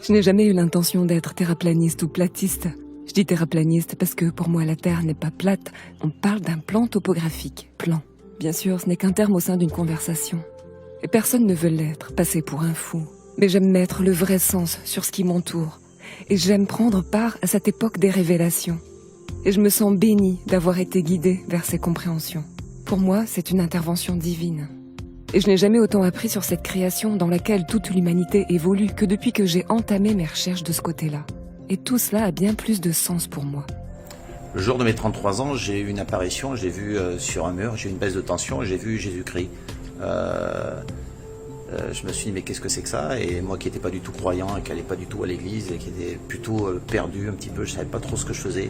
Je n'ai jamais eu l'intention d'être terraplaniste ou platiste. Je dis terraplaniste parce que pour moi la Terre n'est pas plate, on parle d'un plan topographique, plan. Bien sûr, ce n'est qu'un terme au sein d'une conversation. Et personne ne veut l'être, passer pour un fou. Mais j'aime mettre le vrai sens sur ce qui m'entoure. Et j'aime prendre part à cette époque des révélations. Et je me sens bénie d'avoir été guidée vers ces compréhensions. Pour moi, c'est une intervention divine. Et je n'ai jamais autant appris sur cette création dans laquelle toute l'humanité évolue que depuis que j'ai entamé mes recherches de ce côté-là. Et tout cela a bien plus de sens pour moi. Le jour de mes 33 ans, j'ai eu une apparition, j'ai vu sur un mur, j'ai eu une baisse de tension, j'ai vu Jésus-Christ. Je me suis dit mais qu'est-ce que c'est que ça? Et moi qui n'étais pas du tout croyant et qui n'allais pas du tout à l'église et qui était plutôt perdu un petit peu, je ne savais pas trop ce que je faisais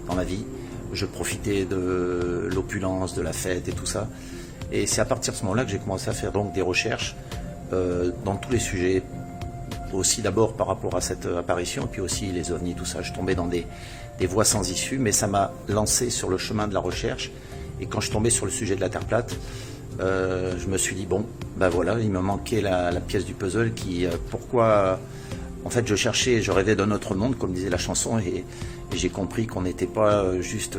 dans ma vie. Je profitais de l'opulence, de la fête et tout ça. Et c'est à partir de ce moment-là que j'ai commencé à faire donc des recherches dans tous les sujets. Aussi d'abord par rapport à cette apparition, et puis aussi les ovnis, tout ça. Je tombais dans des voies sans issue, mais ça m'a lancé sur le chemin de la recherche. Et quand je tombais sur le sujet de la Terre plate, je me suis dit, bon, ben voilà, il me manquait la pièce du puzzle qui, pourquoi, en fait, je cherchais, je rêvais d'un autre monde, comme disait la chanson, et j'ai compris qu'on n'était pas juste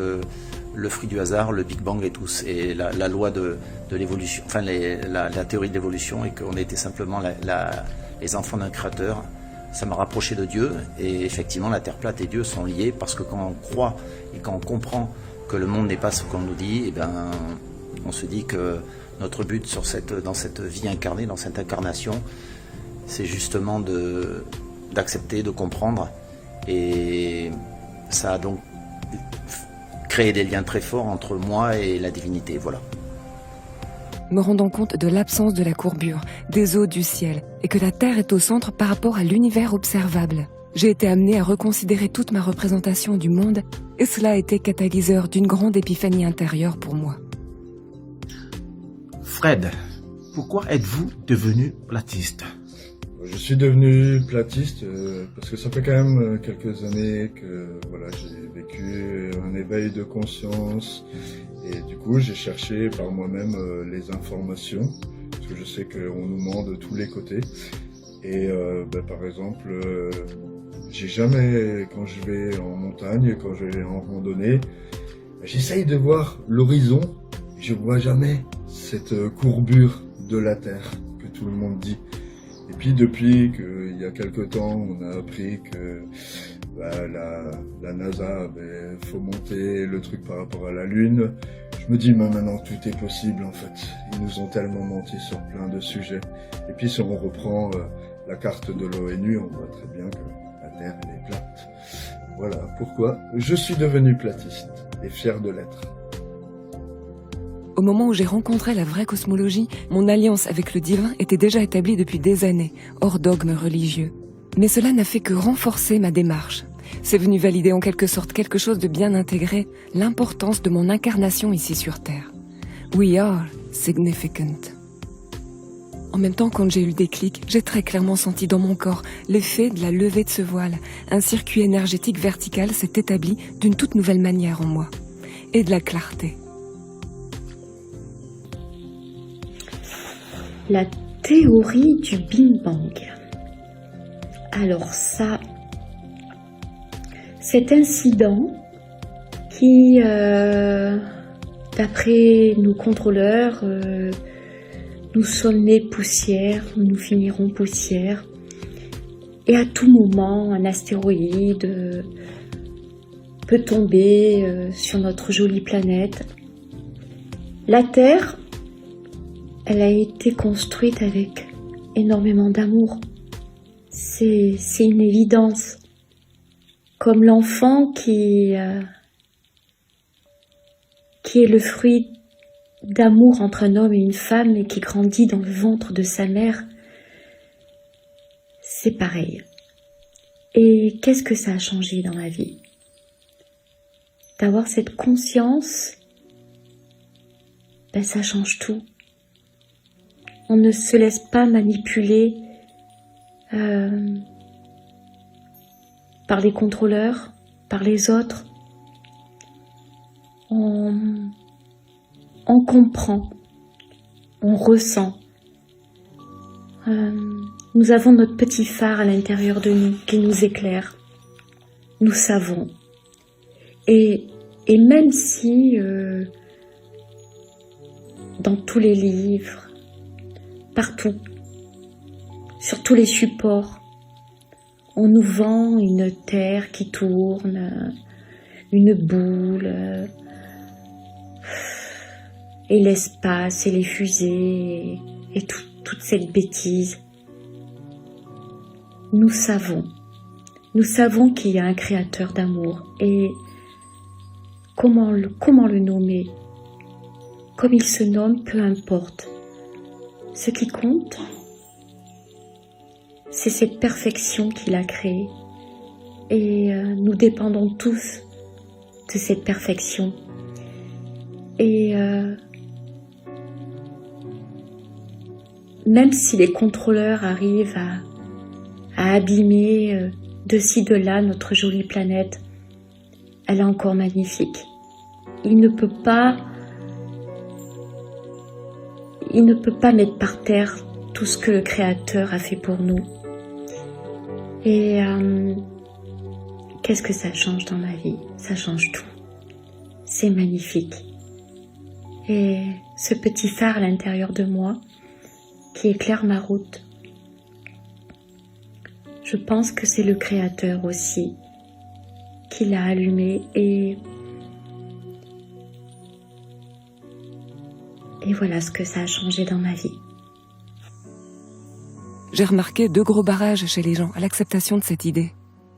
le fruit du hasard, le Big Bang et tout, et la loi de l'évolution, enfin la théorie de l'évolution, et qu'on était simplement les enfants d'un créateur. Ça m'a rapproché de Dieu, et effectivement la Terre plate et Dieu sont liés, parce que quand on croit et quand on comprend que le monde n'est pas ce qu'on nous dit, et ben on se dit que notre but dans cette vie incarnée, dans cette incarnation, c'est justement d'accepter, de comprendre, et ça a donc créé des liens très forts entre moi et la divinité, voilà. Me rendant compte de l'absence de la courbure, des eaux du ciel, et que la Terre est au centre par rapport à l'univers observable. J'ai été amenée à reconsidérer toute ma représentation du monde, et cela a été catalyseur d'une grande épiphanie intérieure pour moi. Fred, pourquoi êtes-vous devenu platiste? Je suis devenu platiste parce que ça fait quand même quelques années que voilà, j'ai vécu un éveil de conscience. Et du coup, j'ai cherché par moi-même les informations, parce que je sais qu'on nous ment de tous les côtés. Et par exemple, j'ai jamais, quand je vais en montagne, quand je vais en randonnée, j'essaye de voir l'horizon. Je vois jamais cette courbure de la Terre que tout le monde dit. Et puis depuis qu'il y a quelque temps, on a appris que la NASA avait fomenté le truc par rapport à la Lune, je me dis, mais maintenant tout est possible en fait. Ils nous ont tellement menti sur plein de sujets. Et puis si on reprend la carte de l'ONU, on voit très bien que la Terre elle est plate. Voilà pourquoi je suis devenu platiste et fier de l'être. Au moment où j'ai rencontré la vraie cosmologie, mon alliance avec le divin était déjà établie depuis des années, hors dogme religieux. Mais cela n'a fait que renforcer ma démarche. C'est venu valider en quelque sorte quelque chose de bien intégré, l'importance de mon incarnation ici sur Terre. We are significant. En même temps, quand j'ai eu le déclic, j'ai très clairement senti dans mon corps l'effet de la levée de ce voile. Un circuit énergétique vertical s'est établi d'une toute nouvelle manière en moi. Et de la clarté. La théorie du Big Bang. Alors ça, cet incident qui, d'après nos contrôleurs, nous sommes nés poussière, nous finirons poussière. Et à tout moment, un astéroïde peut tomber sur notre jolie planète. La Terre, elle a été construite avec énormément d'amour. C'est une évidence. Comme l'enfant qui est le fruit d'amour entre un homme et une femme et qui grandit dans le ventre de sa mère, c'est pareil. Et qu'est-ce que ça a changé dans ma vie? D'avoir cette conscience, ça change tout. On ne se laisse pas manipuler par les contrôleurs, par les autres. On comprend on ressent. Nous avons notre petit phare à l'intérieur de nous qui nous éclaire. Nous savons. Et même si dans tous les livres, partout, sur tous les supports, on nous vend une terre qui tourne, une boule, et l'espace, et les fusées, et toute cette bêtise. Nous savons qu'il y a un créateur d'amour, et comment le nommer, comme il se nomme, peu importe. Ce qui compte, c'est cette perfection qu'il a créée. Et nous dépendons tous de cette perfection. Et même si les contrôleurs arrivent à abîmer de ci, de là notre jolie planète, elle est encore magnifique. Il ne peut pas mettre par terre tout ce que le Créateur a fait pour nous. Et qu'est-ce que ça change dans ma vie? Ça change tout. C'est magnifique. Et ce petit phare à l'intérieur de moi qui éclaire ma route, je pense que c'est le Créateur aussi qui l'a allumé et voilà ce que ça a changé dans ma vie. J'ai remarqué 2 gros barrages chez les gens à l'acceptation de cette idée.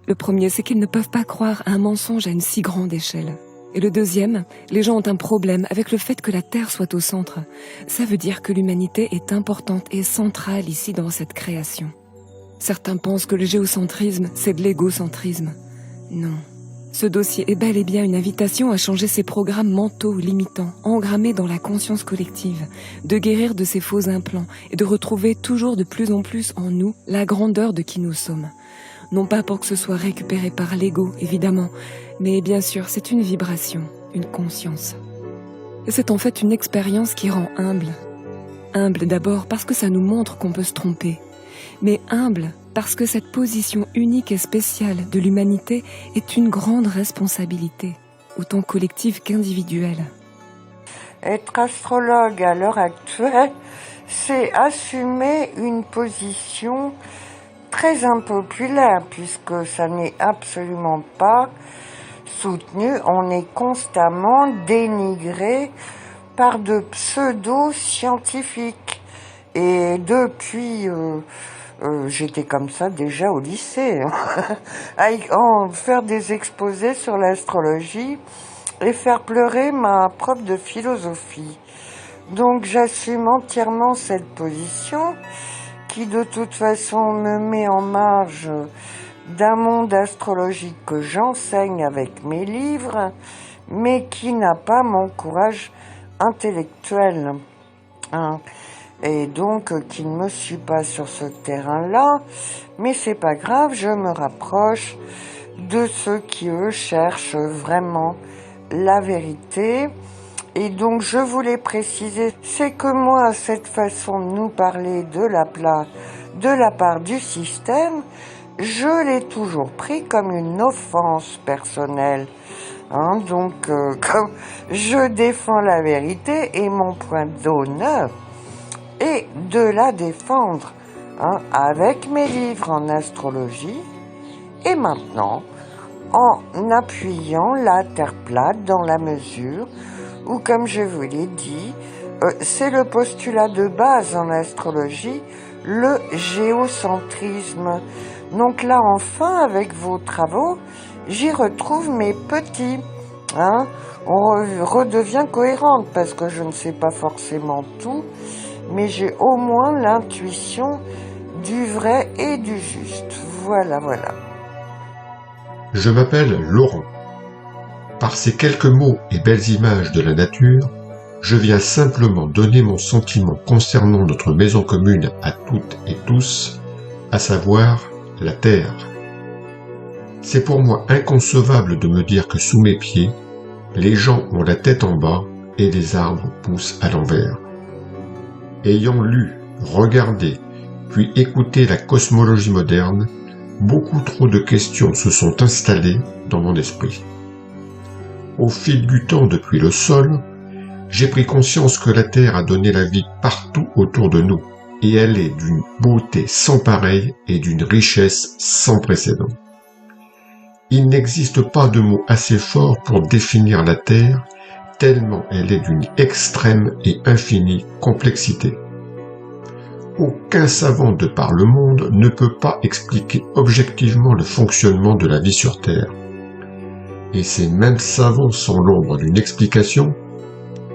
Le premier, c'est qu'ils ne peuvent pas croire à un mensonge à une si grande échelle. Et le deuxième, les gens ont un problème avec le fait que la Terre soit au centre. Ça veut dire que l'humanité est importante et centrale ici dans cette création. Certains pensent que le géocentrisme, c'est de l'égocentrisme. Non. Ce dossier est bel et bien une invitation à changer ces programmes mentaux limitants, engrammés dans la conscience collective, de guérir de ces faux implants et de retrouver toujours de plus en plus en nous la grandeur de qui nous sommes. Non pas pour que ce soit récupéré par l'ego, évidemment, mais bien sûr, c'est une vibration, une conscience. Et c'est en fait une expérience qui rend humble. Humble d'abord parce que ça nous montre qu'on peut se tromper, mais humble parce que cette position unique et spéciale de l'humanité est une grande responsabilité, autant collective qu'individuelle. Être astrologue à l'heure actuelle, c'est assumer une position très impopulaire, puisque ça n'est absolument pas soutenu. On est constamment dénigré par de pseudo-scientifiques. Et depuis... j'étais comme ça déjà au lycée, faire des exposés sur l'astrologie et faire pleurer ma prof de philosophie. Donc j'assume entièrement cette position qui de toute façon me met en marge d'un monde astrologique que j'enseigne avec mes livres, mais qui n'a pas mon courage intellectuel. Et donc qui ne me suit pas sur ce terrain-là, mais c'est pas grave, je me rapproche de ceux qui, eux, cherchent vraiment la vérité. Et donc je voulais préciser, c'est que moi, cette façon de nous parler de la part du système, je l'ai toujours pris comme une offense personnelle. Donc comme je défends la vérité et mon point d'honneur, et de la défendre avec mes livres en astrologie et maintenant en appuyant la Terre plate dans la mesure où, comme je vous l'ai dit, c'est le postulat de base en astrologie, le géocentrisme. Donc là, enfin, avec vos travaux, j'y retrouve mes petits. On redevient cohérente parce que je ne sais pas forcément tout, mais j'ai au moins l'intuition du vrai et du juste. Voilà. Je m'appelle Laurent. Par ces quelques mots et belles images de la nature, je viens simplement donner mon sentiment concernant notre maison commune à toutes et tous, à savoir la Terre. C'est pour moi inconcevable de me dire que sous mes pieds, les gens ont la tête en bas et les arbres poussent à l'envers. ayant lu, regardé, puis écouté la cosmologie moderne, beaucoup trop de questions se sont installées dans mon esprit. Au fil du temps depuis le sol, j'ai pris conscience que la Terre a donné la vie partout autour de nous, et elle est d'une beauté sans pareille et d'une richesse sans précédent. Il n'existe pas de mot assez fort pour définir la Terre, tellement elle est d'une extrême et infinie complexité. Aucun savant de par le monde ne peut pas expliquer objectivement le fonctionnement de la vie sur Terre. Et ces mêmes savants, sans l'ombre d'une explication,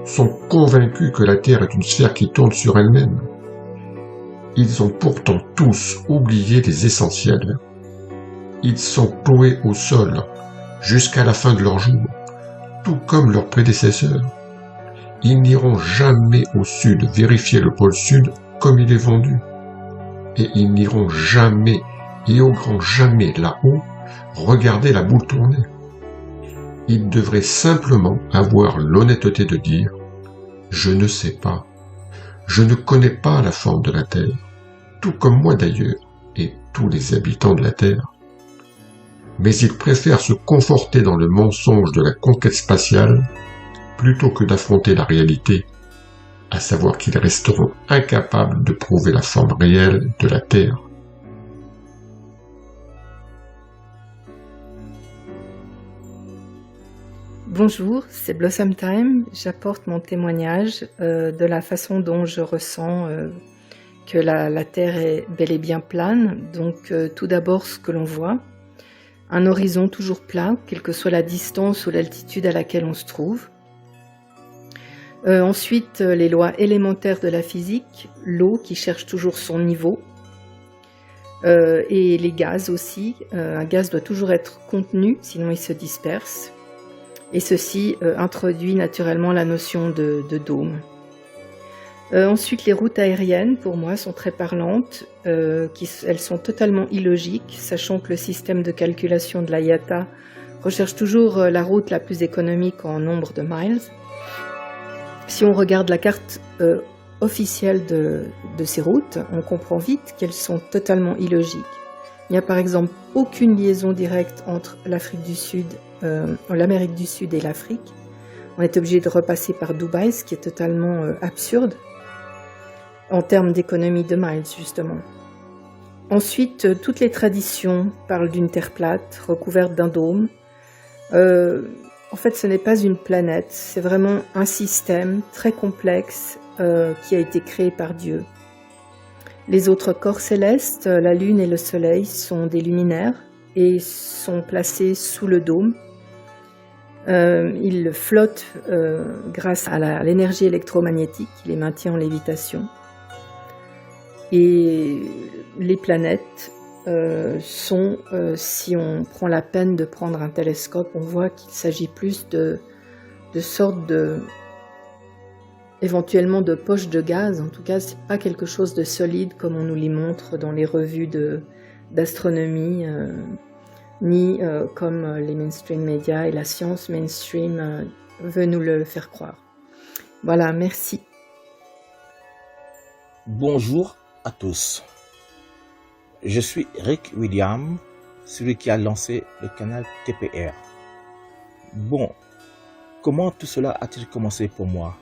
sont convaincus que la Terre est une sphère qui tourne sur elle-même. Ils ont pourtant tous oublié les essentiels. Ils sont cloués au sol jusqu'à la fin de leur jour, tout comme leurs prédécesseurs. Ils n'iront jamais au sud vérifier le pôle sud comme il est vendu. Et ils n'iront jamais, et au grand jamais là-haut, regarder la boule tourner. Ils devraient simplement avoir l'honnêteté de dire « Je ne sais pas, je ne connais pas la forme de la Terre, tout comme moi d'ailleurs, et tous les habitants de la Terre. » Mais ils préfèrent se conforter dans le mensonge de la conquête spatiale plutôt que d'affronter la réalité, à savoir qu'ils resteront incapables de prouver la forme réelle de la Terre. Bonjour, c'est Blossom Time. J'apporte mon témoignage de la façon dont je ressens que la Terre est bel et bien plane. Donc tout d'abord ce que l'on voit, un horizon toujours plat, quelle que soit la distance ou l'altitude à laquelle on se trouve. Ensuite, les lois élémentaires de la physique, l'eau qui cherche toujours son niveau, et les gaz aussi. Un gaz doit toujours être contenu, sinon il se disperse. Et ceci introduit naturellement la notion de dôme. Ensuite, les routes aériennes, pour moi, sont très parlantes. Elles sont totalement illogiques, sachant que le système de calculation de l'IATA recherche toujours la route la plus économique en nombre de miles. Si on regarde la carte officielle de ces routes, on comprend vite qu'elles sont totalement illogiques. Il n'y a par exemple aucune liaison directe entre l'Afrique du Sud, l'Amérique du Sud et l'Afrique. On est obligé de repasser par Dubaï, ce qui est totalement absurde en termes d'économie de miles, justement. Ensuite, toutes les traditions parlent d'une terre plate, recouverte d'un dôme. En fait, ce n'est pas une planète, c'est vraiment un système très complexe qui a été créé par Dieu. Les autres corps célestes, la Lune et le Soleil, sont des luminaires et sont placés sous le dôme. Ils flottent grâce à l'énergie électromagnétique qui les maintient en lévitation. Et les planètes sont, si on prend la peine de prendre un télescope, on voit qu'il s'agit plus de sortes éventuellement de poches de gaz. En tout cas, c'est pas quelque chose de solide comme on nous les montre dans les revues d'astronomie, ni comme les mainstream médias et la science mainstream veut nous le faire croire. Voilà, merci. Bonjour à tous. Je suis Rick William, celui qui a lancé le canal TPR. Bon, comment tout cela a-t-il commencé pour moi?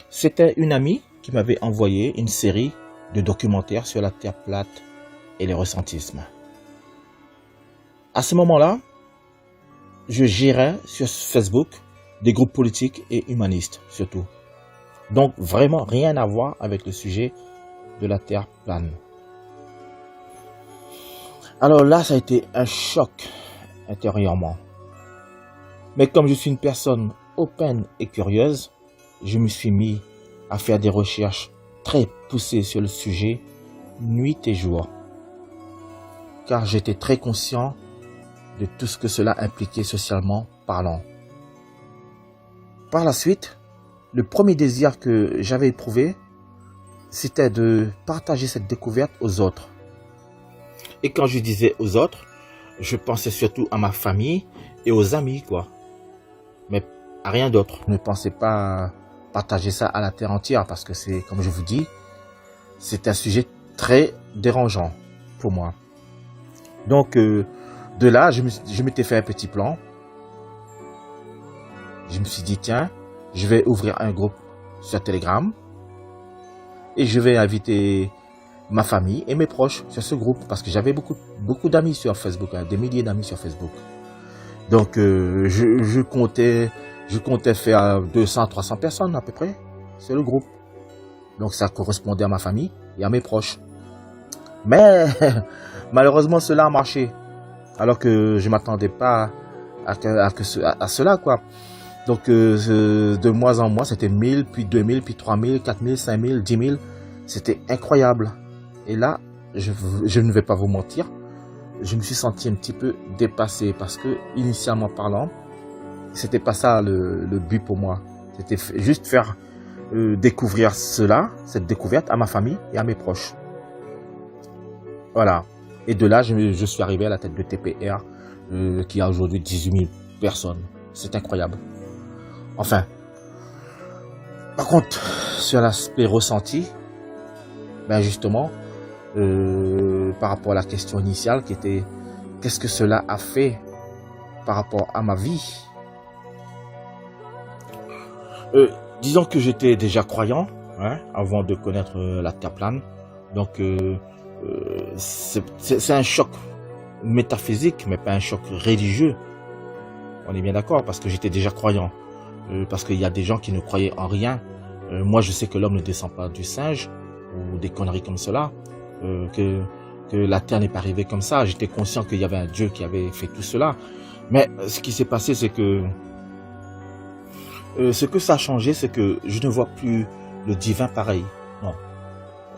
C'était une amie qui m'avait envoyé une série de documentaires sur la Terre plate et les ressentismes. À ce moment-là, je gérais sur Facebook des groupes politiques et humanistes surtout. Donc vraiment rien à voir avec le sujet de la Terre plane. Alors là, ça a été un choc intérieurement. Mais comme je suis une personne open et curieuse, je me suis mis à faire des recherches très poussées sur le sujet, nuit et jour. Car j'étais très conscient de tout ce que cela impliquait socialement parlant. Par la suite, le premier désir que j'avais éprouvé, c'était de partager cette découverte aux autres. Et quand je disais aux autres, je pensais surtout à ma famille et aux amis, quoi. Mais à rien d'autre. Je ne pensais pas partager ça à la terre entière parce que c'est, comme je vous dis, c'est un sujet très dérangeant pour moi. Donc, de là, je m'étais fait un petit plan. Je me suis dit, tiens, je vais ouvrir un groupe sur Telegram et je vais inviter ma famille et mes proches sur ce groupe parce que j'avais beaucoup d'amis sur Facebook, hein, des milliers d'amis sur Facebook. Donc, je comptais faire 200, 300 personnes à peu près sur le groupe. Donc, ça correspondait à ma famille et à mes proches. Mais, malheureusement, cela a marché. Alors que je m'attendais pas à cela, quoi. Donc, de mois en mois, c'était 1000, puis 2000, puis 3000, 4000, 5000, 10 000. C'était incroyable. Et là, je ne vais pas vous mentir, je me suis senti un petit peu dépassé parce que, initialement parlant, c'était pas ça le but pour moi. C'était juste faire découvrir cette découverte à ma famille et à mes proches. Voilà. Et de là, je suis arrivé à la tête de TPR, qui a aujourd'hui 18 000 personnes. C'est incroyable. Enfin. Par contre, sur l'aspect ressenti, ben justement, par rapport à la question initiale qui était qu'est-ce que cela a fait par rapport à ma vie, disons que j'étais déjà croyant, hein, avant de connaître la Terre plane. Donc c'est un choc métaphysique mais pas un choc religieux, on est bien d'accord, parce que j'étais déjà croyant, parce qu'il y a des gens qui ne croyaient en rien. Moi je sais que l'homme ne descend pas du singe ou des conneries comme cela, que la Terre n'est pas arrivée comme ça. J'étais conscient qu'il y avait un Dieu qui avait fait tout cela. Mais ce qui s'est passé, c'est que ce que ça a changé, c'est que je ne vois plus le divin pareil.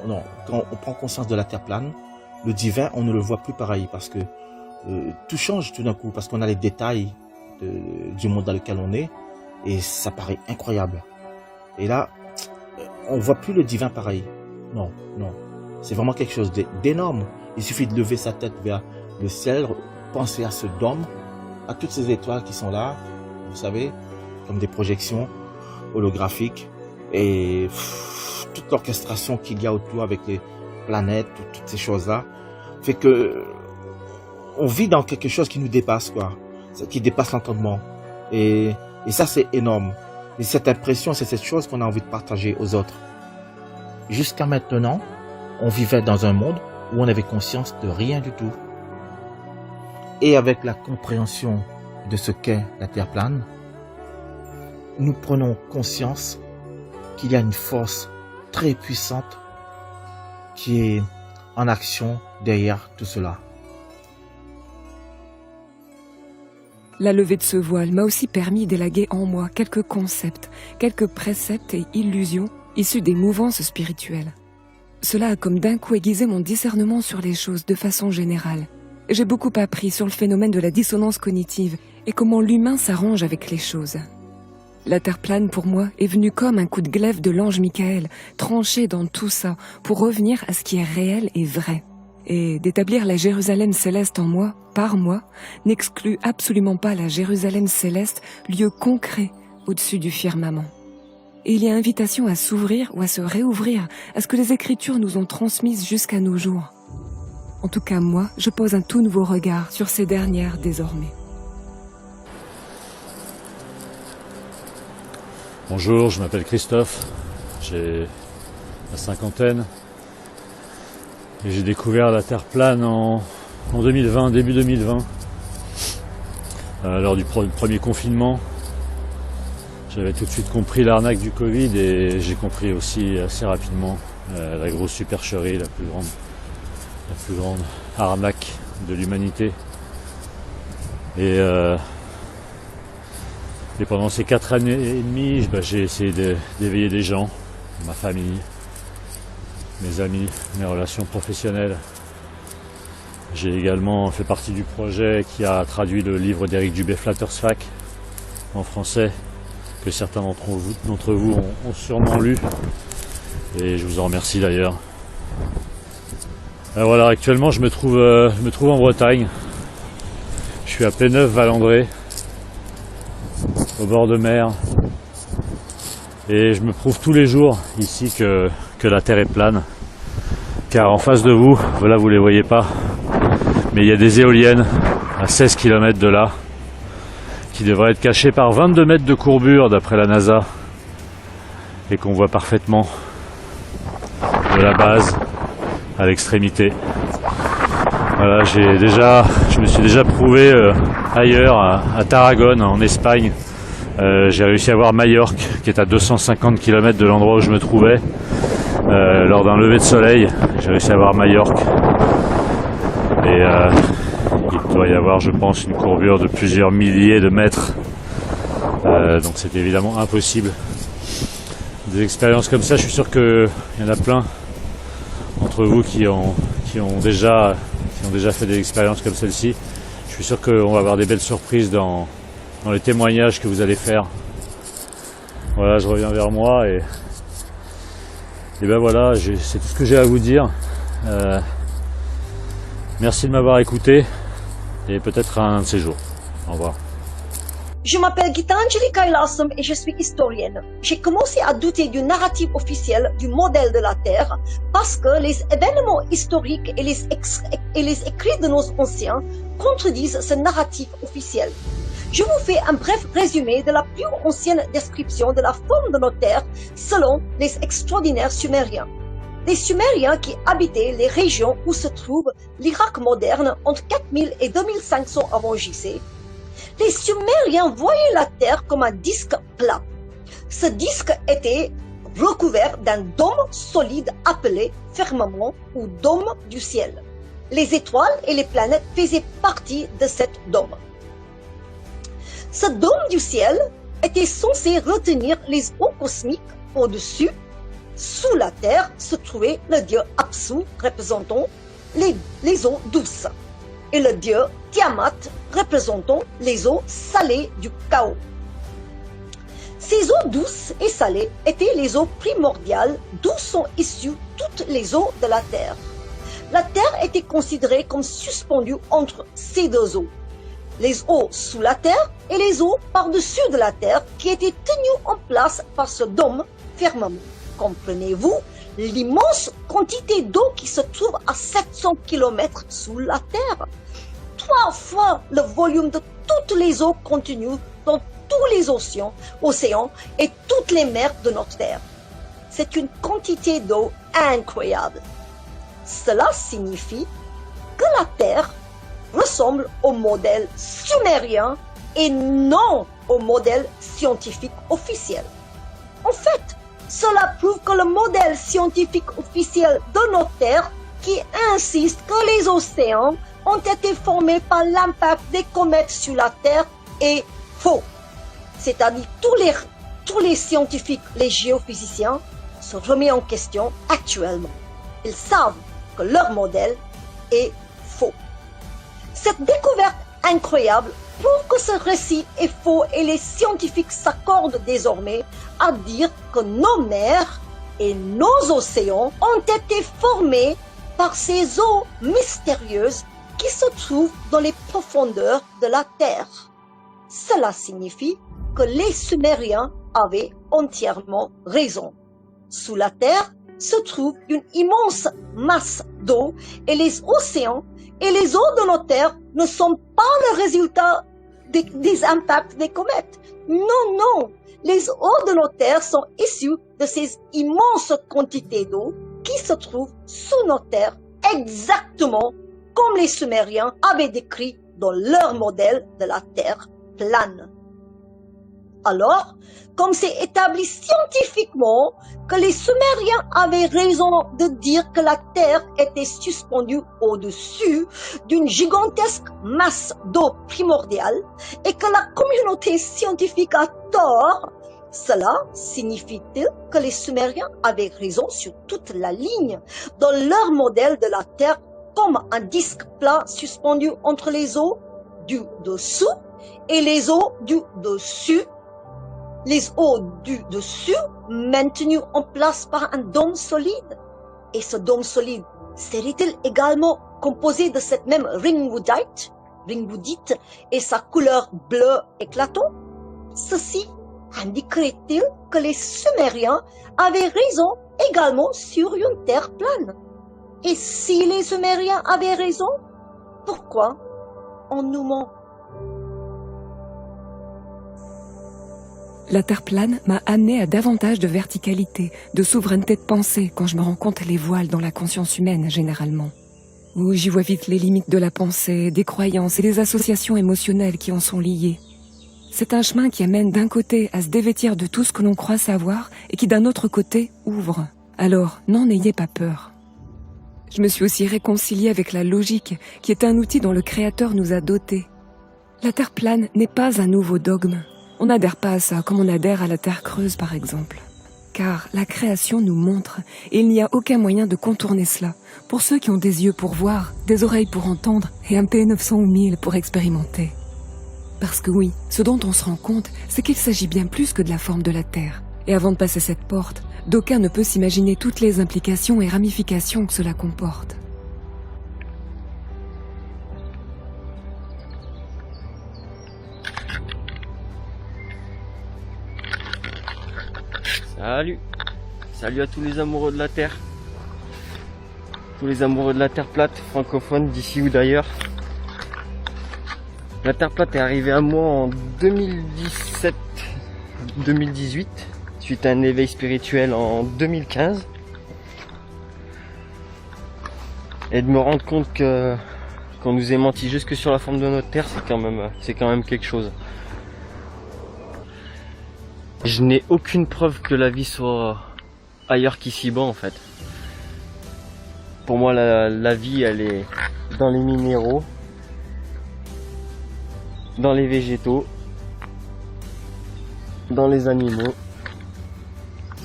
Non. Quand on prend conscience de la Terre plane, le divin, on ne le voit plus pareil parce que tout change tout d'un coup, parce qu'on a les détails du monde dans lequel on est et ça paraît incroyable. Et là, on voit plus le divin pareil. Non. C'est vraiment quelque chose d'énorme. Il suffit de lever sa tête vers le ciel, penser à ce dôme, à toutes ces étoiles qui sont là, vous savez, comme des projections holographiques, et toute l'orchestration qu'il y a autour avec les planètes, toutes ces choses-là, fait que on vit dans quelque chose qui nous dépasse, quoi, qui dépasse l'entendement. Et ça, c'est énorme. Et cette impression, c'est cette chose qu'on a envie de partager aux autres. Jusqu'à maintenant, on vivait dans un monde où on avait conscience de rien du tout. Et avec la compréhension de ce qu'est la Terre plane, nous prenons conscience qu'il y a une force très puissante qui est en action derrière tout cela. La levée de ce voile m'a aussi permis d'élaguer en moi quelques concepts, quelques préceptes et illusions issus des mouvances spirituelles. Cela a comme d'un coup aiguisé mon discernement sur les choses de façon générale. J'ai beaucoup appris sur le phénomène de la dissonance cognitive et comment l'humain s'arrange avec les choses. La Terre plane, pour moi, est venue comme un coup de glaive de l'ange Michael, tranché dans tout ça pour revenir à ce qui est réel et vrai. Et d'établir la Jérusalem céleste en moi, par moi, n'exclut absolument pas la Jérusalem céleste, lieu concret au-dessus du firmament. Et il y a invitation à s'ouvrir ou à se réouvrir à ce que les Écritures nous ont transmises jusqu'à nos jours. En tout cas, moi, je pose un tout nouveau regard sur ces dernières désormais. Bonjour, je m'appelle Christophe, j'ai la cinquantaine et j'ai découvert la Terre plane en 2020, début 2020, lors du premier confinement. J'avais tout de suite compris l'arnaque du Covid et j'ai compris aussi assez rapidement la grosse supercherie, la plus grande arnaque de l'humanité. Et pendant ces 4 années et demie, j'ai essayé d'éveiller des gens, ma famille, mes amis, mes relations professionnelles. J'ai également fait partie du projet qui a traduit le livre d'Éric Dubé, Flattersfac, en français, que certains d'entre vous ont sûrement lu, et je vous en remercie d'ailleurs. Voilà, actuellement je me trouve en Bretagne. Je suis à Pléneuf-Valandré, au bord de mer. Et je me prouve tous les jours ici que la Terre est plane. Car en face de vous, voilà, vous les voyez pas, mais il y a des éoliennes à 16 km de là qui devraient être cachées par 22 mètres de courbure d'après la NASA et qu'on voit parfaitement de la base à l'extrémité. Voilà, je me suis déjà prouvé ailleurs, à Tarragone, en Espagne. J'ai réussi à voir Majorque, qui est à 250 km de l'endroit où je me trouvais. Lors d'un lever de soleil, j'ai réussi à voir Majorque. Et il doit y avoir, je pense, une courbure de plusieurs milliers de mètres. Donc c'est évidemment impossible. Des expériences comme ça, je suis sûr qu'il y en a plein entre vous qui ont déjà fait des expériences comme celle-ci. Je suis sûr qu'on va avoir des belles surprises dans les témoignages que vous allez faire. Voilà, je reviens vers moi et ben voilà, c'est tout ce que j'ai à vous dire. Merci de m'avoir écouté et peut-être un de ces jours. Au revoir. Je m'appelle Gitanjali Kailasam et je suis historienne. J'ai commencé à douter du narratif officiel du modèle de la Terre parce que les événements historiques et les écrits de nos anciens contredisent ce narratif officiel. Je vous fais un bref résumé de la plus ancienne description de la forme de nos terres selon les extraordinaires Sumériens. Les Sumériens qui habitaient les régions où se trouve l'Irak moderne entre 4000 et 2500 avant JC. Les Sumériens voyaient la Terre comme un disque plat. Ce disque était recouvert d'un dôme solide appelé firmament ou dôme du ciel. Les étoiles et les planètes faisaient partie de cet dôme. Ce dôme du ciel était censé retenir les eaux cosmiques au-dessus. Sous la terre se trouvait le dieu Apsu, représentant les eaux douces, et le dieu Tiamat, représentant les eaux salées du chaos. Ces eaux douces et salées étaient les eaux primordiales d'où sont issues toutes les eaux de la terre. La terre était considérée comme suspendue entre ces deux eaux. Les eaux sous la terre et les eaux par-dessus de la terre qui étaient tenues en place par ce dôme firmament. Comprenez-vous l'immense quantité d'eau qui se trouve à 700 km sous la terre? 3 fois le volume de toutes les eaux contenues dans tous les océans et toutes les mers de notre terre. C'est une quantité d'eau incroyable. Cela signifie que la terre ressemble au modèle sumérien et non au modèle scientifique officiel. En fait, cela prouve que le modèle scientifique officiel de notre Terre, qui insiste que les océans ont été formés par l'impact des comètes sur la Terre, est faux. C'est-à-dire tous les scientifiques, les géophysiciens, se remettent en question actuellement. Ils savent que leur modèle est faux. Cette découverte incroyable prouve que ce récit est faux et les scientifiques s'accordent désormais à dire que nos mers et nos océans ont été formés par ces eaux mystérieuses qui se trouvent dans les profondeurs de la Terre. Cela signifie que les Sumériens avaient entièrement raison. Sous la Terre se trouve une immense masse d'eau et les océans et les eaux de nos terres ne sont pas le résultat des impacts des comètes. Non. Les eaux de nos terres sont issues de ces immenses quantités d'eau qui se trouvent sous nos terres exactement comme les Sumériens avaient décrit dans leur modèle de la Terre plane. Alors, comme c'est établi scientifiquement que les Sumériens avaient raison de dire que la Terre était suspendue au-dessus d'une gigantesque masse d'eau primordiale et que la communauté scientifique a tort, cela signifie-t-il que les Sumériens avaient raison sur toute la ligne dans leur modèle de la Terre comme un disque plat suspendu entre les eaux du dessous et les eaux du dessus? Les eaux du dessus maintenues en place par un dôme solide. Et ce dôme solide serait-il également composé de cette même ringwoodite et sa couleur bleue éclatante? Ceci indiquerait-il que les Sumériens avaient raison également sur une terre plane? Et si les Sumériens avaient raison, pourquoi on nous ment? La Terre plane m'a amené à davantage de verticalité, de souveraineté de pensée quand je me rends compte les voiles dans la conscience humaine généralement. Où j'y vois vite les limites de la pensée, des croyances et des associations émotionnelles qui en sont liées. C'est un chemin qui amène d'un côté à se dévêtir de tout ce que l'on croit savoir et qui d'un autre côté ouvre. Alors, n'en ayez pas peur. Je me suis aussi réconciliée avec la logique, qui est un outil dont le Créateur nous a dotés. La Terre plane n'est pas un nouveau dogme. On n'adhère pas à ça comme on adhère à la Terre creuse par exemple. Car la création nous montre, et il n'y a aucun moyen de contourner cela, pour ceux qui ont des yeux pour voir, des oreilles pour entendre, et un P900 ou 1000 pour expérimenter. Parce que oui, ce dont on se rend compte, c'est qu'il s'agit bien plus que de la forme de la Terre. Et avant de passer cette porte, d'aucuns ne peut s'imaginer toutes les implications et ramifications que cela comporte. Salut! Salut à tous les amoureux de la Terre. Tous les amoureux de la Terre plate, francophones d'ici ou d'ailleurs. La Terre plate est arrivée à moi en 2017-2018, suite à un éveil spirituel en 2015. Et de me rendre compte qu'on nous ait menti jusque sur la forme de notre Terre, c'est quand même quelque chose. Je n'ai aucune preuve que la vie soit ailleurs qu'ici-bas en fait. Pour moi la vie elle est dans les minéraux, dans les végétaux, dans les animaux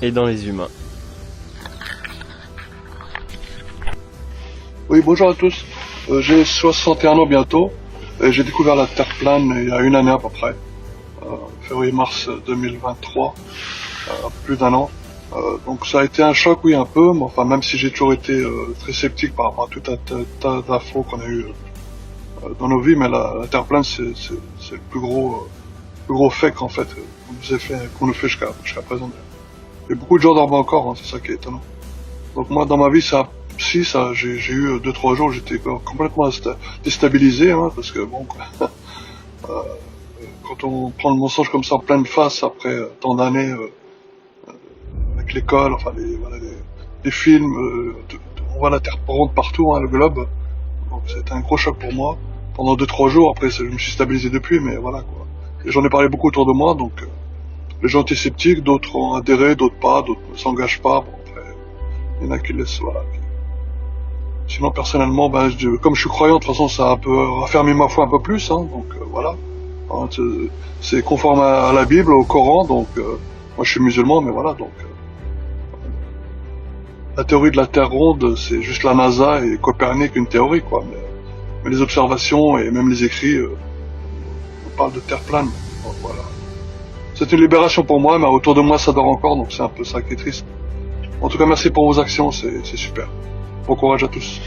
et dans les humains. Oui, bonjour à tous. J'ai 61 ans bientôt et j'ai découvert la Terre plane il y a une année à peu près. Février-mars 2023, plus d'un an. Donc ça a été un choc, oui, un peu, mais enfin, même si j'ai toujours été très sceptique par rapport à tout un tas d'infos qu'on a eu dans nos vies, mais la Terre plane, c'est le plus gros fait qu'en fait, qu'on nous fait jusqu'à présent. Et beaucoup de gens dorment encore, hein, c'est ça qui est étonnant. Donc moi, dans ma vie, j'ai eu 2-3 jours où j'étais complètement déstabilisé, hein, parce que bon, quand on prend le mensonge comme ça en pleine face après tant d'années avec l'école, enfin les films, on voit la Terre ronde partout, hein, le globe. Donc c'était un gros choc pour moi. Pendant 2-3 jours, après je me suis stabilisé depuis, mais voilà quoi. Et j'en ai parlé beaucoup autour de moi, donc les gens étaient sceptiques, d'autres ont adhéré, d'autres pas, d'autres ne s'engagent pas. Bon, après, il y en a qui laissent, voilà. Sinon personnellement, comme je suis croyant, de toute façon ça a un peu raffermi ma foi un peu plus, hein, donc voilà. C'est conforme à la Bible, au Coran, donc moi je suis musulman, mais voilà, donc la théorie de la Terre ronde, c'est juste la NASA et Copernic une théorie, quoi. Mais les observations et même les écrits, on parle de Terre plane. Donc, voilà. C'est une libération pour moi, mais autour de moi ça dort encore, donc c'est un peu ça qui est triste. En tout cas, merci pour vos actions, c'est super. Bon courage à tous.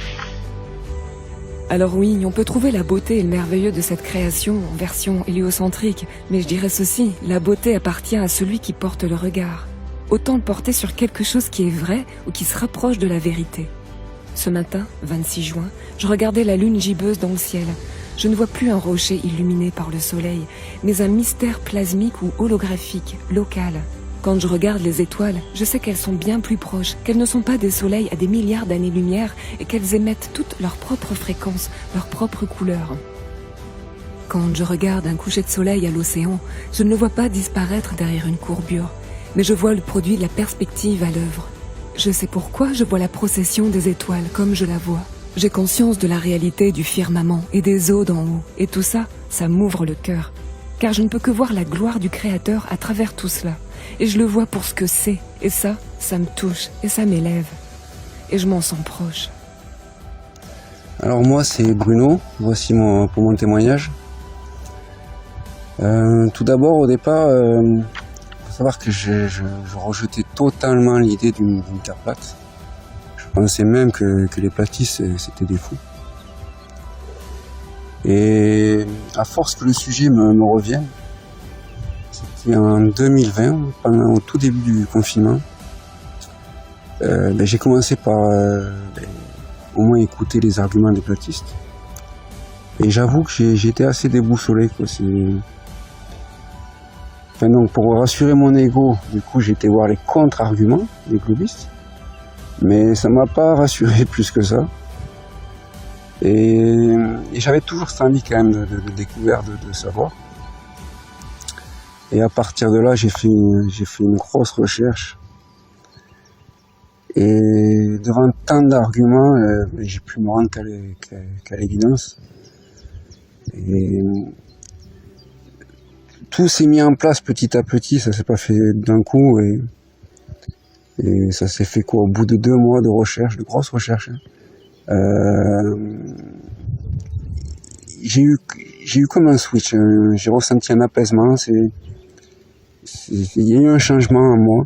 Alors oui, on peut trouver la beauté et le merveilleux de cette création en version héliocentrique, mais je dirais ceci, la beauté appartient à celui qui porte le regard. Autant le porter sur quelque chose qui est vrai ou qui se rapproche de la vérité. Ce matin, 26 juin, je regardais la lune gibbeuse dans le ciel. Je ne vois plus un rocher illuminé par le soleil, mais un mystère plasmique ou holographique, local. Quand je regarde les étoiles, je sais qu'elles sont bien plus proches, qu'elles ne sont pas des soleils à des milliards d'années-lumière et qu'elles émettent toutes leurs propres fréquences, leurs propres couleurs. Quand je regarde un coucher de soleil à l'océan, je ne le vois pas disparaître derrière une courbure, mais je vois le produit de la perspective à l'œuvre. Je sais pourquoi je vois la procession des étoiles comme je la vois. J'ai conscience de la réalité du firmament et des eaux d'en haut, et tout ça, ça m'ouvre le cœur. Car je ne peux que voir la gloire du Créateur à travers tout cela. Et je le vois pour ce que c'est. Et ça me touche et ça m'élève. Et je m'en sens proche. Alors moi c'est Bruno, voici pour mon témoignage. Tout d'abord au départ, faut savoir que je rejetais totalement l'idée d'une terre plate. Je pensais même que les platistes c'était des fous. Et à force que le sujet me revienne, c'était en 2020, au tout début du confinement. J'ai commencé par au moins écouter les arguments des platistes. Et j'avoue que j'ai été assez déboussolé, quoi. Donc pour rassurer mon ego, du coup j'ai été voir les contre-arguments des globistes, mais ça m'a pas rassuré plus que ça. Et j'avais toujours cette envie quand même de découvrir, de savoir. Et à partir de là, j'ai fait une grosse recherche. Et devant tant d'arguments, j'ai pu me rendre qu'à l'évidence. Et tout s'est mis en place petit à petit, ça s'est pas fait d'un coup, et ça s'est fait quoi, au bout de 2 mois de recherche, de grosses recherches. J'ai eu comme un switch, j'ai ressenti un apaisement, il y a eu un changement en moi.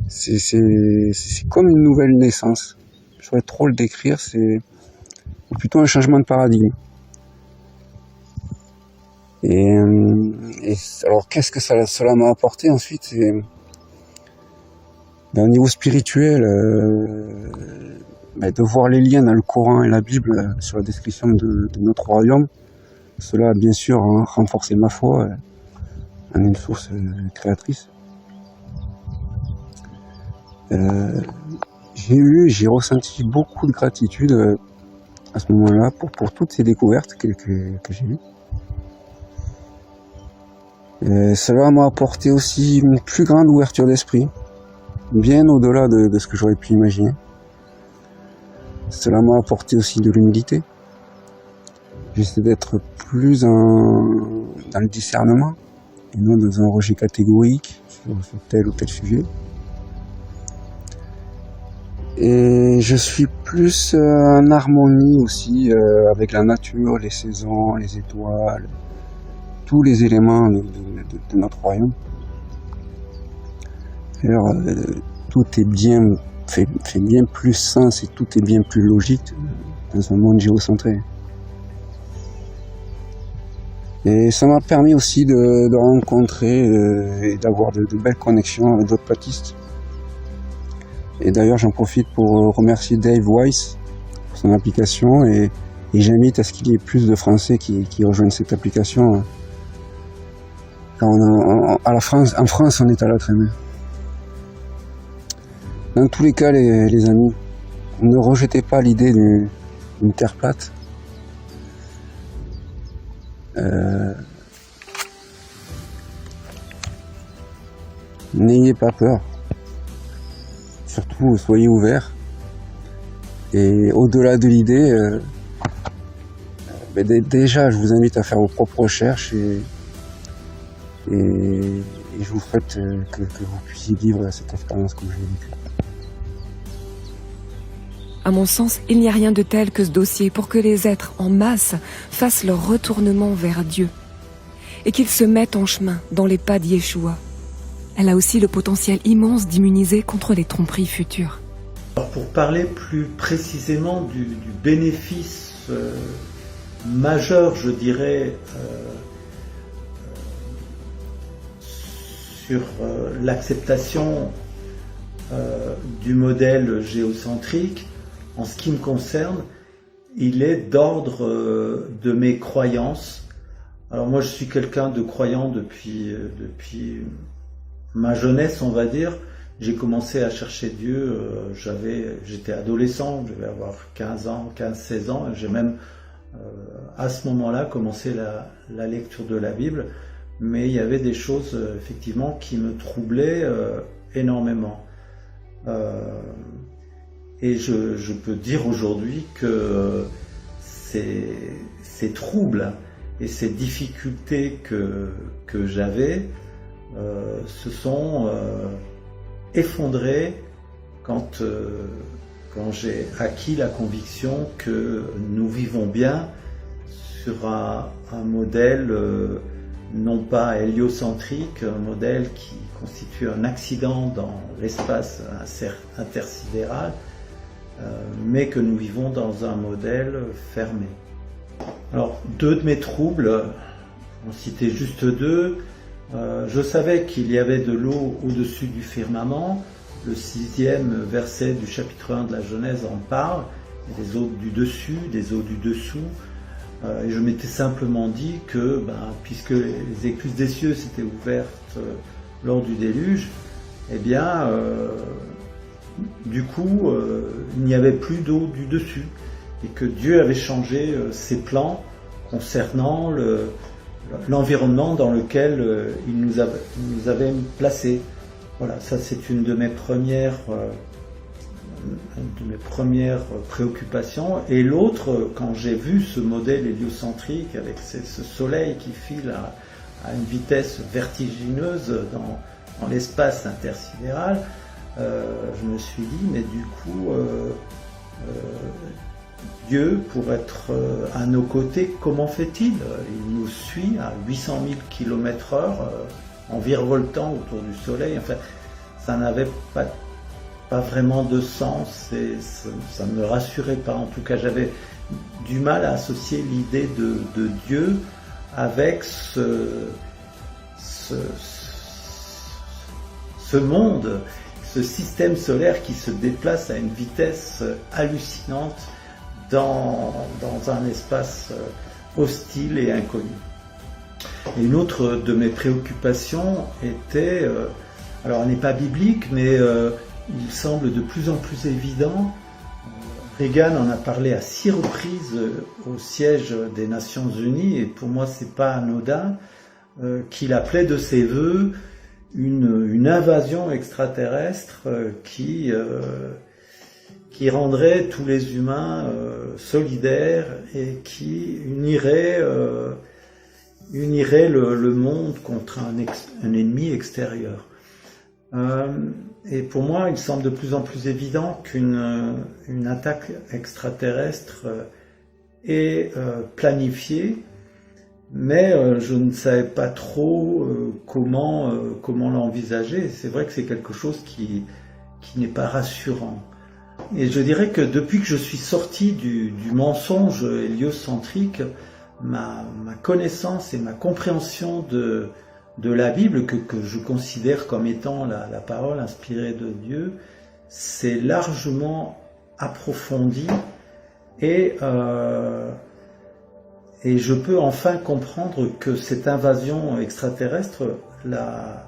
C'est comme une nouvelle naissance. Je saurais trop le décrire, c'est plutôt un changement de paradigme. Et alors qu'est-ce que cela m'a apporté ensuite, au niveau spirituel, de voir les liens dans le Coran et la Bible sur la description de notre royaume, cela a bien sûr renforcé ma foi en une source créatrice. J'ai ressenti beaucoup de gratitude à ce moment-là pour toutes ces découvertes que j'ai eues. Cela m'a apporté aussi une plus grande ouverture d'esprit, bien au-delà de ce que j'aurais pu imaginer. Cela m'a apporté aussi de l'humilité. J'essaie d'être plus dans le discernement, et non dans un rejet catégorique sur tel ou tel sujet. Et je suis plus en harmonie aussi avec la nature, les saisons, les étoiles, tous les éléments de notre royaume. Alors, tout est fait bien plus sens et tout est bien plus logique dans un monde géocentré. Et ça m'a permis aussi de rencontrer et d'avoir de belles connexions avec d'autres platistes. Et d'ailleurs, j'en profite pour remercier Dave Weiss pour son application et j'invite à ce qu'il y ait plus de Français qui rejoignent cette application. En France, on est à la traîne. Dans tous les cas, les amis, ne rejetez pas l'idée d'une terre plate. N'ayez pas peur. Surtout, soyez ouverts. Et au-delà de l'idée, déjà, je vous invite à faire vos propres recherches et je vous souhaite que vous puissiez vivre cette expérience comme je l'ai vécue. À mon sens, il n'y a rien de tel que ce dossier pour que les êtres en masse fassent leur retournement vers Dieu et qu'ils se mettent en chemin dans les pas d'Yeshua. Elle a aussi le potentiel immense d'immuniser contre les tromperies futures. Alors pour parler plus précisément du bénéfice majeur, je dirais, sur l'acceptation du modèle géocentrique, en ce qui me concerne, il est d'ordre de mes croyances. Alors moi je suis quelqu'un de croyant depuis ma jeunesse, on va dire. J'ai commencé à chercher Dieu, j'étais adolescent, je devais avoir 15-16 ans, et j'ai même à ce moment-là commencé la lecture de la Bible, mais il y avait des choses effectivement qui me troublaient énormément. Et je peux dire aujourd'hui que ces troubles et ces difficultés que j'avais se sont effondrés quand j'ai acquis la conviction que nous vivons bien sur un modèle non pas héliocentrique, un modèle qui constitue un accident dans l'espace intersidéral, mais que nous vivons dans un modèle fermé. Alors, 2 de mes troubles, on citait juste 2, Je savais qu'il y avait de l'eau au-dessus du firmament. Le 6e verset du chapitre 1 de la Genèse en parle. Il y a des eaux du dessus, des eaux du dessous. Et je m'étais simplement dit que, puisque les écluses des cieux s'étaient ouvertes lors du déluge, eh bien, du coup, il n'y avait plus d'eau du dessus. Et que Dieu avait changé ses plans concernant l'environnement dans lequel il nous avait placés. Voilà, ça c'est une de mes premières préoccupations. Et l'autre, quand j'ai vu ce modèle héliocentrique avec ce soleil qui file à une vitesse vertigineuse dans l'espace intersidéral, je me suis dit, mais du coup, Dieu, pour être à nos côtés, comment fait-il? Il nous suit à 800 000 km/h en virevoltant autour du soleil. Enfin, ça n'avait pas vraiment de sens et ça ne me rassurait pas. En tout cas, j'avais du mal à associer l'idée de Dieu avec ce monde, ce système solaire qui se déplace à une vitesse hallucinante dans un espace hostile et inconnu. Et une autre de mes préoccupations était, alors elle n'est pas biblique, mais il semble de plus en plus évident, Reagan en a parlé à 6 reprises au siège des Nations Unies, et pour moi c'est pas anodin, qu'il appelait de ses vœux une invasion extraterrestre qui rendrait tous les humains solidaires et qui unirait le monde contre un ennemi extérieur. Et pour moi, il semble de plus en plus évident qu'une attaque extraterrestre est planifiée, mais je ne savais pas trop comment l'envisager. C'est vrai que c'est quelque chose qui n'est pas rassurant. Et je dirais que depuis que je suis sorti du mensonge héliocentrique, ma connaissance et ma compréhension de la Bible, que je considère comme étant la parole inspirée de Dieu, s'est largement approfondie et je peux enfin comprendre que cette invasion extraterrestre, la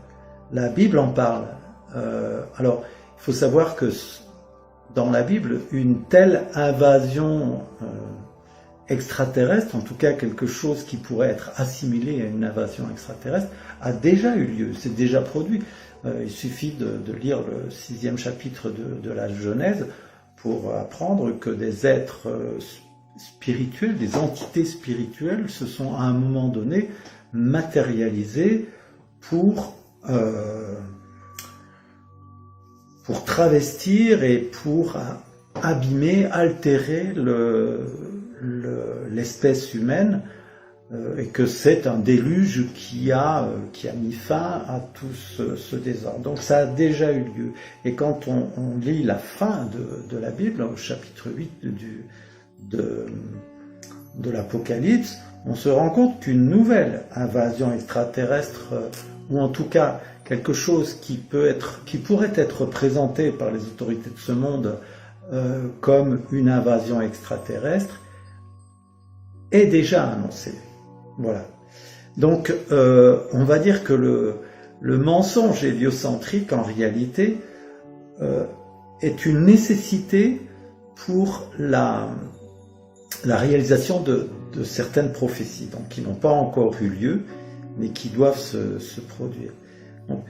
Bible en parle. Alors, il faut savoir que dans la Bible, une telle invasion extraterrestre, en tout cas quelque chose qui pourrait être assimilé à une invasion extraterrestre, a déjà eu lieu, c'est déjà produit. Il suffit de lire le 6e chapitre de la Genèse pour apprendre que des êtres spirituels, des entités spirituelles se sont à un moment donné matérialisés pour travestir et pour abîmer, altérer l'espèce humaine, et que c'est un déluge qui a mis fin à tout ce désordre. Donc ça a déjà eu lieu. Et quand on lit la fin de la Bible, au chapitre 8 de l'Apocalypse, on se rend compte qu'une nouvelle invasion extraterrestre, ou en tout cas quelque chose qui pourrait être présenté par les autorités de ce monde comme une invasion extraterrestre, est déjà annoncée. Voilà. Donc, on va dire que le mensonge héliocentrique, en réalité, est une nécessité pour la réalisation de certaines prophéties, donc qui n'ont pas encore eu lieu, mais qui doivent se produire. Donc,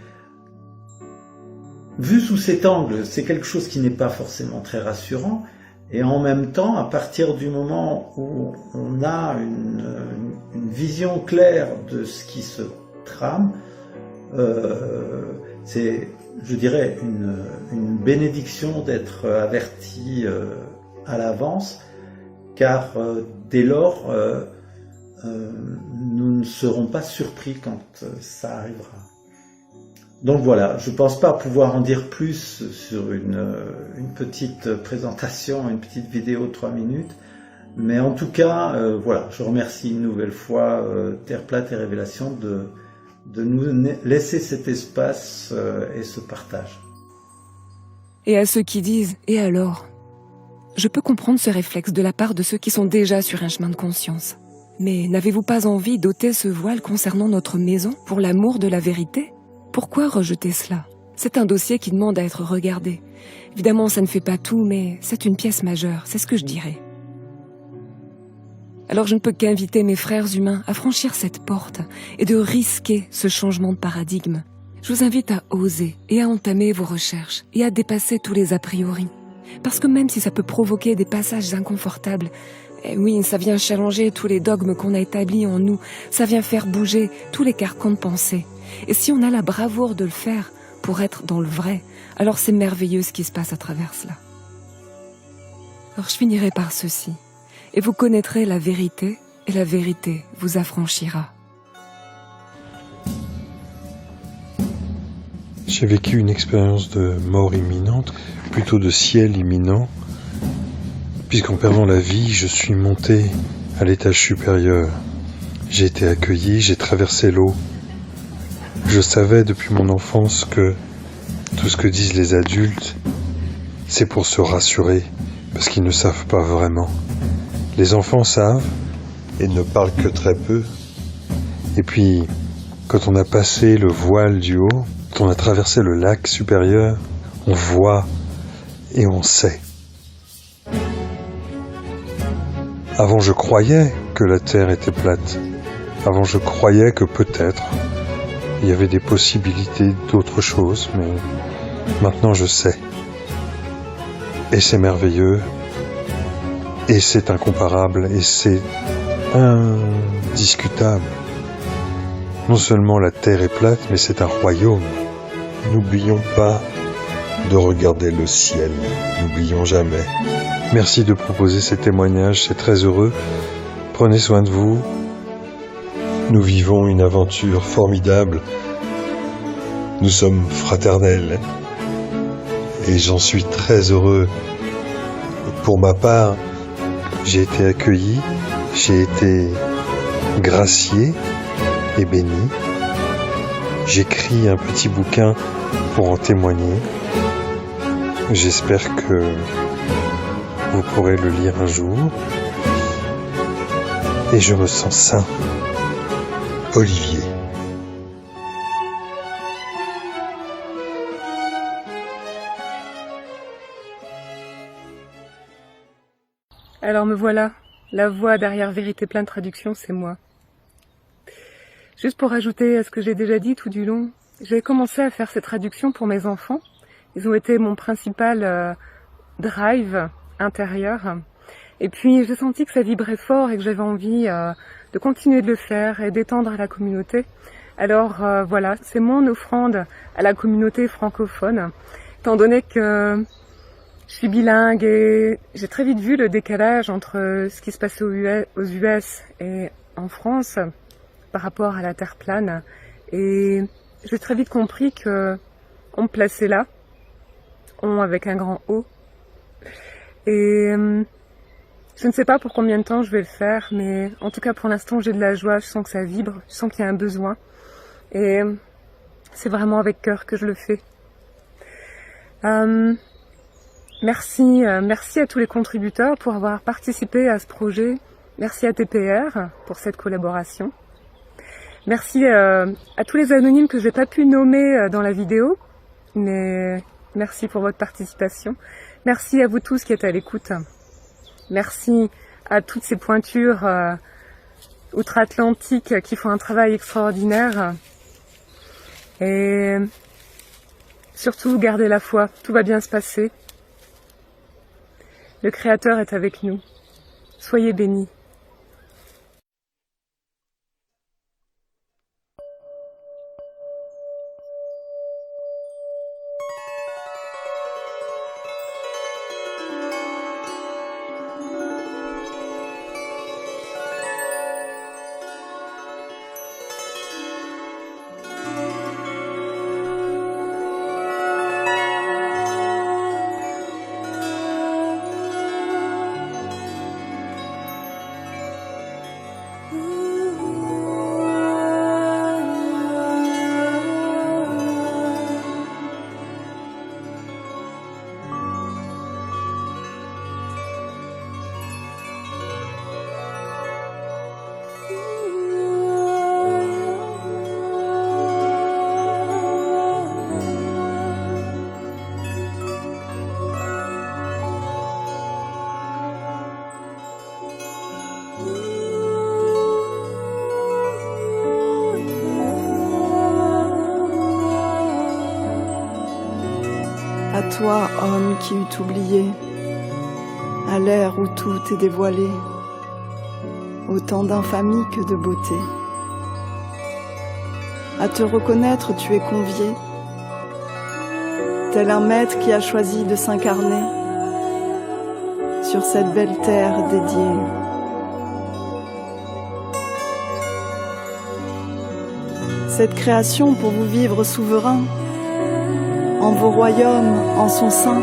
vu sous cet angle, c'est quelque chose qui n'est pas forcément très rassurant, et en même temps, à partir du moment où on a une vision claire de ce qui se trame, c'est, je dirais, une bénédiction d'être averti à l'avance, car dès lors, nous ne serons pas surpris quand ça arrivera. Donc voilà, je ne pense pas pouvoir en dire plus sur une petite présentation, une petite vidéo de 3 minutes, mais en tout cas, voilà, je remercie une nouvelle fois Terre Plate et Révélation de nous laisser cet espace et ce partage. Et à ceux qui disent « et alors ?» Je peux comprendre ce réflexe de la part de ceux qui sont déjà sur un chemin de conscience. Mais n'avez-vous pas envie d'ôter ce voile concernant notre maison pour l'amour de la vérité? Pourquoi rejeter cela? C'est un dossier qui demande à être regardé. Évidemment, ça ne fait pas tout, mais c'est une pièce majeure, c'est ce que je dirais. Alors je ne peux qu'inviter mes frères humains à franchir cette porte et de risquer ce changement de paradigme. Je vous invite à oser et à entamer vos recherches et à dépasser tous les a priori. Parce que même si ça peut provoquer des passages inconfortables, oui, ça vient challenger tous les dogmes qu'on a établis en nous, ça vient faire bouger tous les carcans de pensée. Et si on a la bravoure de le faire pour être dans le vrai, alors c'est merveilleux ce qui se passe à travers cela. Alors je finirai par ceci, et vous connaîtrez la vérité, et la vérité vous affranchira. J'ai vécu une expérience de mort imminente, plutôt de ciel imminent, puisqu'en perdant la vie, je suis monté à l'étage supérieur. J'ai été accueilli, j'ai traversé l'eau. Je savais depuis mon enfance que tout ce que disent les adultes, c'est pour se rassurer, parce qu'ils ne savent pas vraiment. Les enfants savent et ne parlent que très peu. Et puis, quand on a passé le voile du haut, quand on a traversé le lac supérieur, on voit et on sait. Avant, je croyais que la Terre était plate. Avant, je croyais que peut-être il y avait des possibilités d'autre chose, mais maintenant je sais. Et c'est merveilleux, et c'est incomparable, et c'est indiscutable. Non seulement la Terre est plate, mais c'est un royaume. N'oublions pas de regarder le ciel, n'oublions jamais. Merci de proposer ces témoignages, c'est très heureux. Prenez soin de vous. Nous vivons une aventure formidable. Nous sommes fraternels. Et j'en suis très heureux. Pour ma part, j'ai été accueilli, j'ai été gracié et béni. J'écris un petit bouquin pour en témoigner. J'espère que vous pourrez le lire un jour. Et je me sens sain. Olivier. Alors me voilà, la voix derrière Vérité Pleine Traduction, c'est moi. Juste pour ajouter à ce que j'ai déjà dit tout du long, j'ai commencé à faire ces traductions pour mes enfants. Ils ont été mon principal drive intérieur. Et puis j'ai senti que ça vibrait fort et que j'avais envie de continuer de le faire et d'étendre à la communauté. Alors voilà, c'est mon offrande à la communauté francophone, étant donné que je suis bilingue et j'ai très vite vu le décalage entre ce qui se passait aux US et en France par rapport à la Terre plane. Et j'ai très vite compris que on me plaçait là, on avec un grand O. Et je ne sais pas pour combien de temps je vais le faire, mais en tout cas pour l'instant j'ai de la joie, je sens que ça vibre, je sens qu'il y a un besoin. Et c'est vraiment avec cœur que je le fais. Merci à tous les contributeurs pour avoir participé à ce projet. Merci à TPR pour cette collaboration. Merci à tous les anonymes que je n'ai pas pu nommer dans la vidéo, mais merci pour votre participation. Merci à vous tous qui êtes à l'écoute. Merci à toutes ces pointures outre-Atlantique qui font un travail extraordinaire. Et surtout, gardez la foi, tout va bien se passer. Le Créateur est avec nous. Soyez bénis. À toi, homme qui eût oublié, à l'ère où tout est dévoilé, autant d'infamie que de beauté. À te reconnaître, tu es convié, tel un maître qui a choisi de s'incarner sur cette belle terre dédiée. Cette création pour vous vivre souverain, en vos royaumes, en son sein.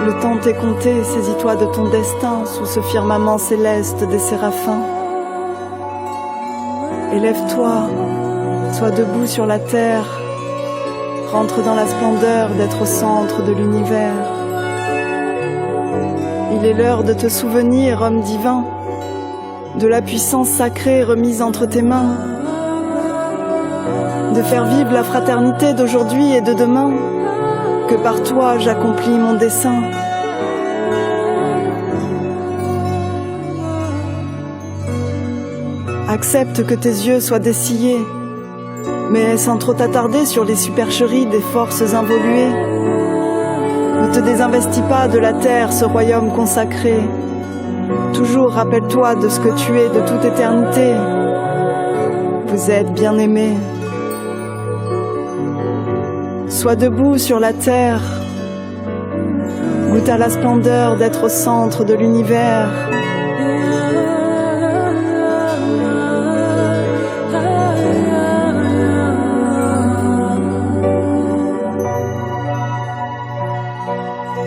Le temps t'est compté, saisis-toi de ton destin sous ce firmament céleste des séraphins. Élève-toi, sois debout sur la terre, rentre dans la splendeur d'être au centre de l'univers. Il est l'heure de te souvenir, homme divin, de la puissance sacrée remise entre tes mains, de faire vivre la fraternité d'aujourd'hui et de demain, que par toi j'accomplis mon dessein. Accepte que tes yeux soient dessillés, mais sans trop t'attarder sur les supercheries des forces involuées. Ne te désinvestis pas de la terre, ce royaume consacré. Toujours rappelle-toi de ce que tu es de toute éternité. Vous êtes bien-aimés. Sois debout sur la terre. Goûte à la splendeur d'être au centre de l'univers.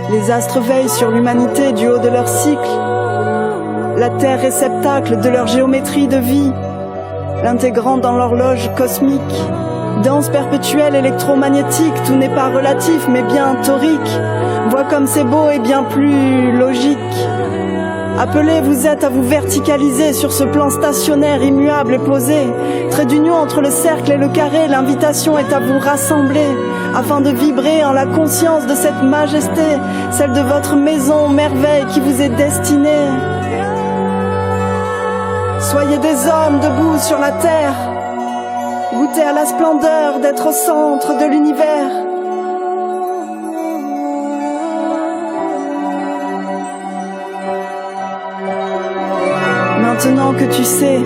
Les astres veillent sur l'humanité du haut de leur cycle. La terre réceptacle de leur géométrie de vie, l'intégrant dans l'horloge cosmique. Danse perpétuelle électromagnétique, tout n'est pas relatif mais bien torique. Vois comme c'est beau et bien plus logique. Appelés vous êtes à vous verticaliser sur ce plan stationnaire, immuable et posé. Trait d'union entre le cercle et le carré, l'invitation est à vous rassembler, afin de vibrer en la conscience de cette majesté, celle de votre maison merveille qui vous est destinée. Soyez des hommes debout sur la terre, goûtez à la splendeur d'être au centre de l'univers. Maintenant que tu sais,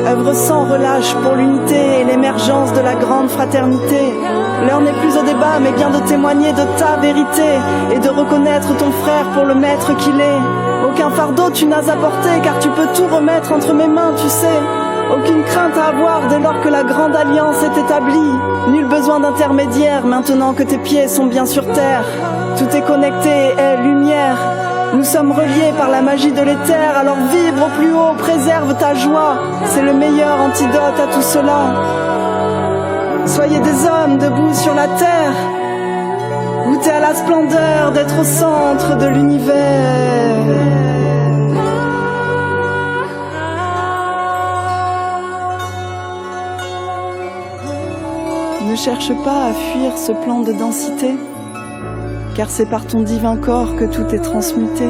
œuvre sans relâche pour l'unité et l'émergence de la grande fraternité. L'heure n'est plus au débat, mais bien de témoigner de ta vérité et de reconnaître ton frère pour le maître qu'il est. Aucun fardeau tu n'as à porter, car tu peux tout remettre entre mes mains, tu sais. Aucune crainte à avoir dès lors que la grande alliance est établie. Nul besoin d'intermédiaire maintenant que tes pieds sont bien sur terre. Tout est connecté et est lumière. Nous sommes reliés par la magie de l'éther, alors vibre au plus haut, préserve ta joie. C'est le meilleur antidote à tout cela. Soyez des hommes debout sur la terre, goûtez à la splendeur d'être au centre de l'univers. Ne cherche pas à fuir ce plan de densité, car c'est par ton divin corps que tout est transmuté.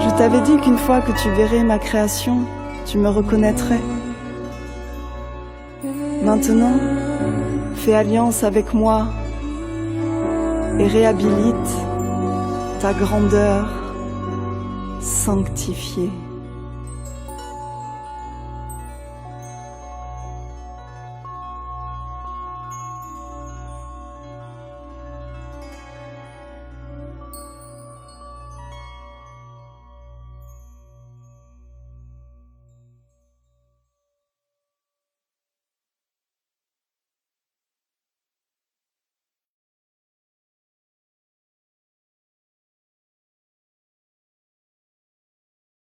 Je t'avais dit qu'une fois que tu verrais ma création, tu me reconnaîtrais. Maintenant, fais alliance avec moi et réhabilite ta grandeur sanctifiée.